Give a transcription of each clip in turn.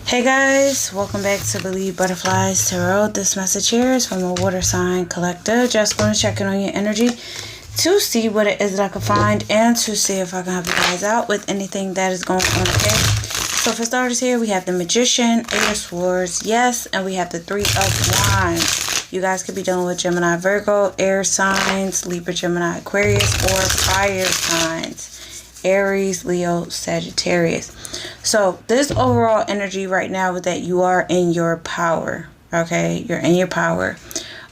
Hey guys, welcome back to Believe Butterflies Tarot. This message here is from a water sign collector. Just going to check in on your energy to see what it is that I can find and to see if I can help you guys out with anything that is going on. Okay, so for starters here, we have the Magician, Eight of Swords, yes, and we have the Three of Wands. You guys could be dealing with Gemini, Virgo, air signs, Libra, Gemini, Aquarius, or fire signs. Aries, Leo, Sagittarius. So this overall energy right now is that you are in your power. Okay, you're in your power.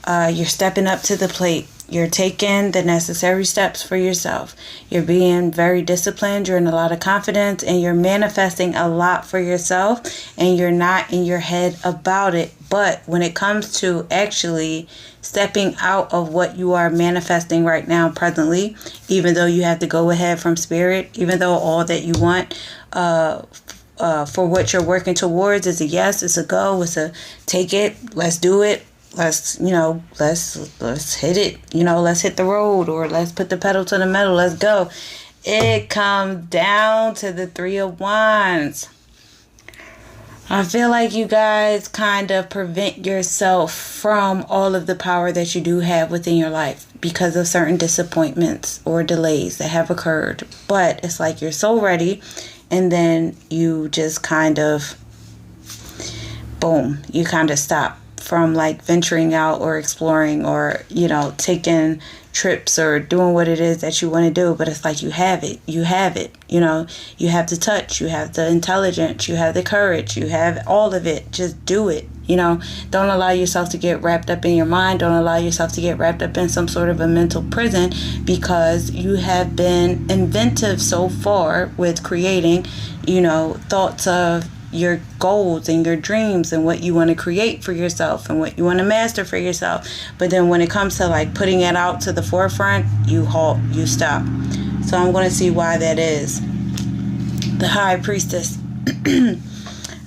You're stepping up to the plate. You're taking the necessary steps for yourself. You're being very disciplined. You're in a lot of confidence and you're manifesting a lot for yourself, and you're not in your head about it. But when it comes to actually stepping out of what you are manifesting right now presently, even though you have to go ahead from spirit, even though all that you want for what you're working towards is a yes, it's a go, it's a take it, let's do it. Let's hit it, let's hit the road, or let's put the pedal to the metal, let's go. It comes down to the Three of Wands. I feel like you guys kind of prevent yourself from all of the power that you do have within your life because of certain disappointments or delays that have occurred. But it's like you're so ready, and then you just kind of, boom, you kind of stop from like venturing out or exploring or, taking trips or doing what it is that you want to do. But it's like you have it, you have the touch, you have the intelligence, you have the courage, you have all of it. Just do it. Don't allow yourself to get wrapped up in your mind. Don't allow yourself to get wrapped up in some sort of a mental prison, because you have been inventive so far with creating, thoughts of your goals and your dreams and what you want to create for yourself and what you want to master for yourself. But then when it comes to like putting it out to the forefront, you halt, you stop. So I'm going to see why that is. The High Priestess.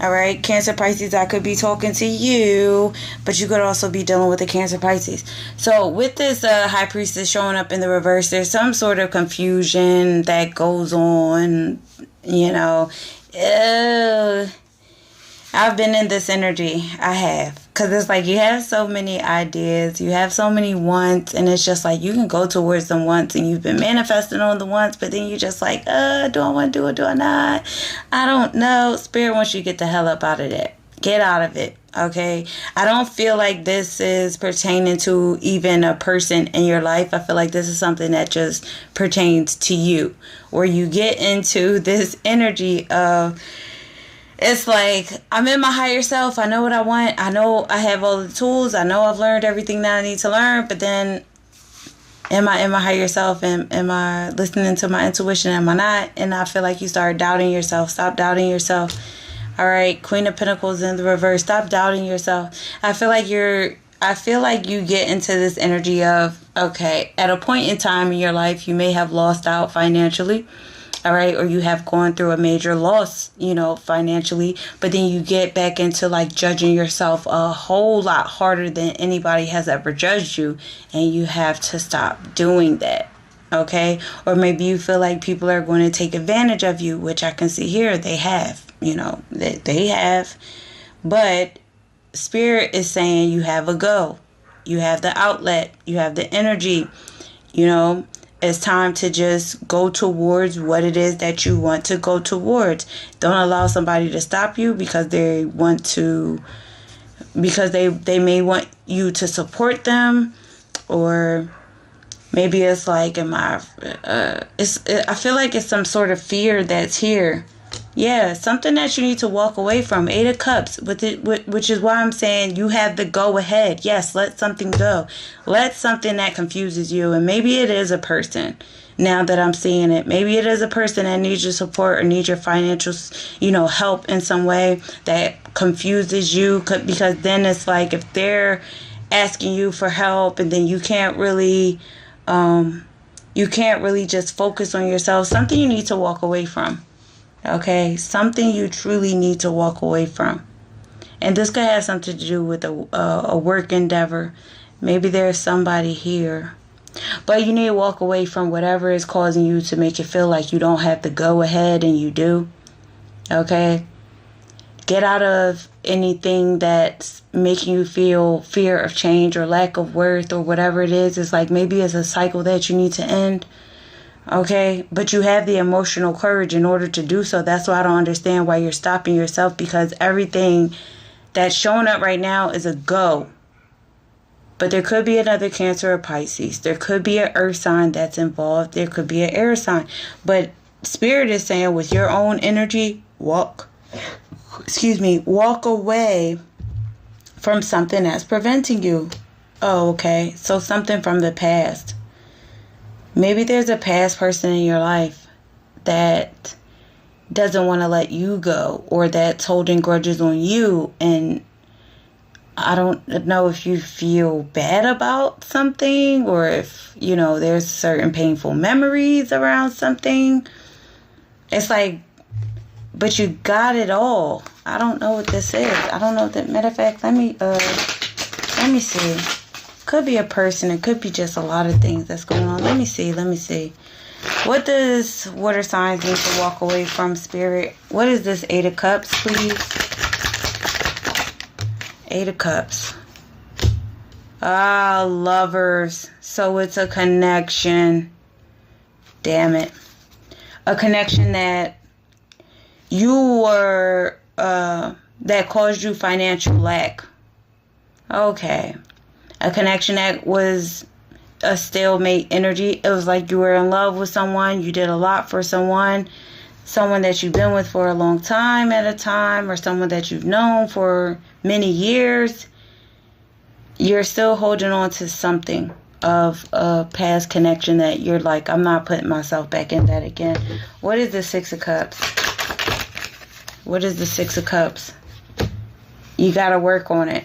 All right, Cancer, Pisces, I could be talking to you, but you could also be dealing with the Cancer, Pisces. So with this High Priestess showing up in the reverse, there's some sort of confusion that goes on, I've been in this energy. I have. Because it's like you have so many ideas. You have so many wants. And it's just like you can go towards them once. And you've been manifesting on the wants. But then you're just like, do I want to do it? Do I not? I don't know. Spirit wants you to get the hell up out of that. Get out of it. Okay? I don't feel like this is pertaining to even a person in your life. I feel like this is something that just pertains to you. Where you get into this energy of, it's like, I'm in my higher self. I know what I want. I know I have all the tools. I know I've learned everything that I need to learn. But then, am I in my higher self? Am I listening to my intuition? Am I not? And I feel like you start doubting yourself. Stop doubting yourself. All right, Queen of Pentacles in the reverse. Stop doubting yourself. I feel like you get into this energy of, okay, at a point in time in your life, you may have lost out financially. All right, or you have gone through a major loss, financially, but then you get back into like judging yourself a whole lot harder than anybody has ever judged you, and you have to stop doing that. Okay, or maybe you feel like people are going to take advantage of you, which I can see here they have, they have, but Spirit is saying you have a go, you have the outlet, you have the energy, It's time to just go towards what it is that you want to go towards. Don't allow somebody to stop you because they may want you to support them, or maybe it's like, I feel like it's some sort of fear that's here. Yeah, something that you need to walk away from. Eight of Cups, which is why I'm saying you have the go ahead. Yes, let something go. Let something that confuses you. And maybe it is a person. Now that I'm seeing it, maybe it is a person that needs your support or needs your financial, help in some way that confuses you. Because then it's like if they're asking you for help and then you can't really just focus on yourself. Something you need to walk away from. Okay, something you truly need to walk away from. And this could have something to do with a work endeavor. Maybe there's somebody here. But you need to walk away from whatever is causing you to make you feel like you don't have to go ahead, and you do. Okay? Get out of anything that's making you feel fear of change or lack of worth or whatever it is. It's like maybe it's a cycle that you need to end. Okay, but you have the emotional courage in order to do so. That's why I don't understand why you're stopping yourself, because everything that's showing up right now is a go. But there could be another Cancer or Pisces. There could be an earth sign that's involved. There could be an air sign. But Spirit is saying with your own energy, walk away from something that's preventing you. Oh, okay. So something from the past. Maybe there's a past person in your life that doesn't want to let you go, or that's holding grudges on you. And I don't know if you feel bad about something, or if, there's certain painful memories around something. It's like, but you got it all. I don't know what this is. I don't know what that, matter of fact, let me see. Could be a person. It could be just a lot of things that's going on. Let me see. What does water signs need to walk away from, Spirit? What is this 8 of Cups, please? 8 of Cups. Lovers. So it's a connection. Damn it. A connection that you were, that caused you financial lack. Okay. A connection that was a stalemate energy. It was like you were in love with someone. You did a lot for someone that you've been with for a long time at a time, or someone that you've known for many years. You're still holding on to something of a past connection that you're like, I'm not putting myself back in that again. What is the 6 of Cups? What is the 6 of Cups? You got to work on it.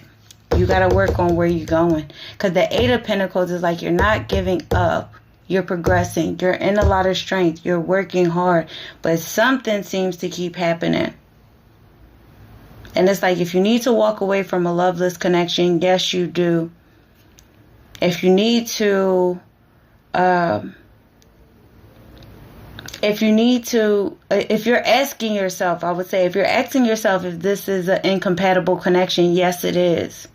You got to work on where you're going. Because the 8 of Pentacles is like you're not giving up. You're progressing. You're in a lot of strength. You're working hard. But something seems to keep happening. And it's like if you need to walk away from a loveless connection, yes, you do. If you need to... if you're asking yourself, I would say, if you're asking yourself if this is an incompatible connection, yes, it is.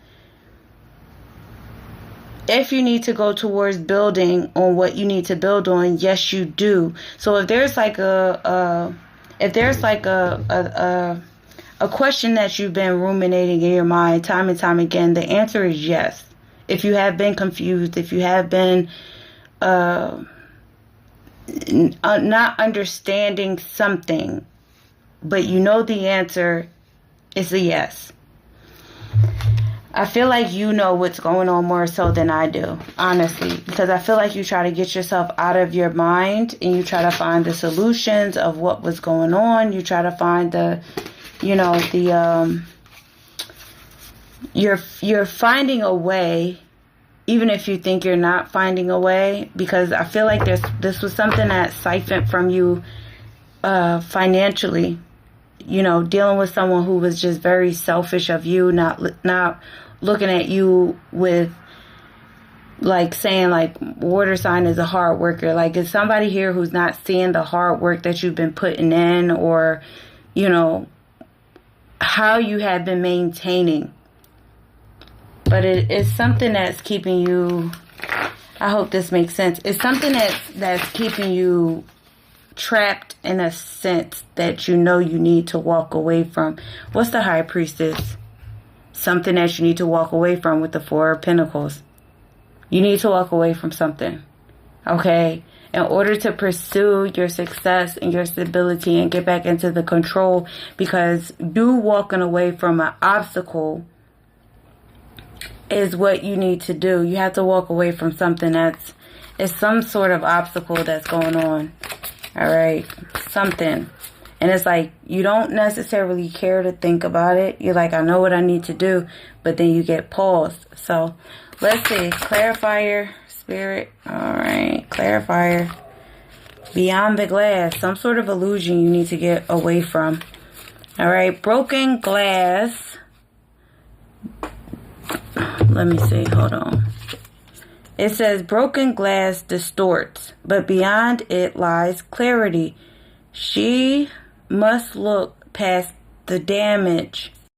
If you need to go towards building on what you need to build on, yes, you do. So if there's like a question that you've been ruminating in your mind time and time again, the answer is yes. If you have been confused, if you have been not understanding something, but you know the answer is a yes. I feel like you know what's going on more so than I do, honestly, because I feel like you try to get yourself out of your mind and you try to find the solutions of what was going on. You try to find you're finding a way, even if you think you're not finding a way, because I feel like this was something that siphoned from you financially. Dealing with someone who was just very selfish of you, not looking at you with, like, saying, like, water sign is a hard worker. Like, is somebody here who's not seeing the hard work that you've been putting in, or, how you have been maintaining. But it's something that's keeping you, I hope this makes sense. It's something that's keeping you trapped in a sense that you need to walk away from. What's the High Priestess? Something that you need to walk away from with the 4 of Pentacles. You need to walk away from something. Okay? In order to pursue your success and your stability and get back into the control, because you walking away from an obstacle is what you need to do. You have to walk away from something it's some sort of obstacle that's going on. All right, something. And it's like you don't necessarily care to think about it. You're like, I know what I need to do, but then you get paused. So let's see, clarifier, Spirit. All right, clarifier. Beyond the glass, some sort of illusion you need to get away from. All right, broken glass. Let me see, hold on. It says broken glass distorts, but beyond it lies clarity. She must look past the damage